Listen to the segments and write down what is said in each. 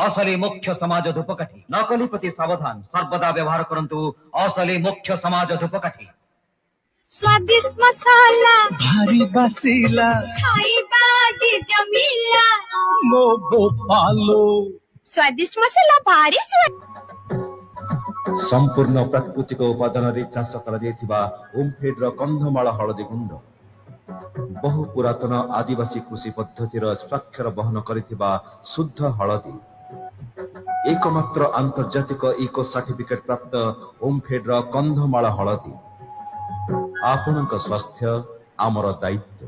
असली मुख्य समाज धूपकाठी नकली प्रति सावधान सर्वदा व्यवहार करंतु असली मुख्य समाज धूपकाठी। स्वादिष्ट मसाला भारी बसीला खाइबा जी जमीला मो गोपालो स्वादिष्ट मसाला भारी संपूर्ण प्राकृतिक उपादान रे चाष करा जायथिबा ओमफेड रो कंधमाल हळदी गुंड बहु पुरातन आदिवासी कृषि पद्धतिर स्वाक्षर बहन करिथिबा शुद्ध हळदी एकमात्र आंतर्जातिक इको सर्टिफिकेट प्राप्त ओमफेड रो कंधमाल हळदी आपनक स्वास्थ्य आमर दायित्व।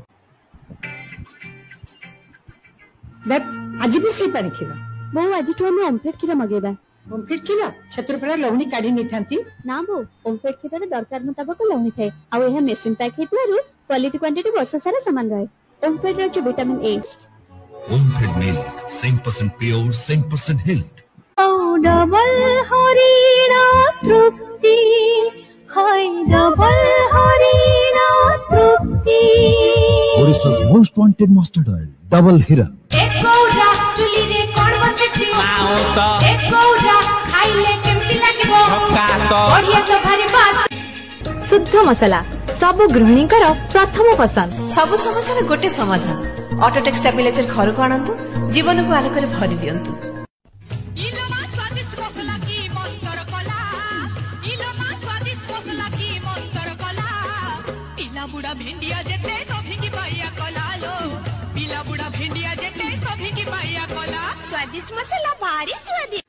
आज भी से पानी खीर बो आज ओमफेड क्षीर मगेबा ओमफेड क्षीर छत्रपड़ा लवणी काढ़ी नहीं थांती ना बो ओमफेड क्षीर दरकार मुताबिक लवणी थाए आ यह मेसिन पैक हेतुरु क्वालिटी क्वांटिटी वर्ष सारा समान रहे। ओमफेड रे vitamin A OMFED milk 100% pure 100% health double Harina Trupti hi double Harina Trupti Orissa's most wanted mustard oil double hiran एकौरा चुली रे कोन बसेछि एकौरा खाइले केमति लागबो बढ़िया तो भारी बास शुद्ध मसाला सब गृहिणीकर प्रथम पसंद सब समस्या गोटे समाधान ऑटोटेक स्टेबिलाइजर घर को आनंतु जीवन को आलोक भरी दियंतु। बुढ़ा भिंडिया जेते सभी की पाइया कला लो पीला बुढ़ा भिंडिया जेते सभी की पाइया कला स्वादिष्ट मसाला भारी स्वादिष्ट।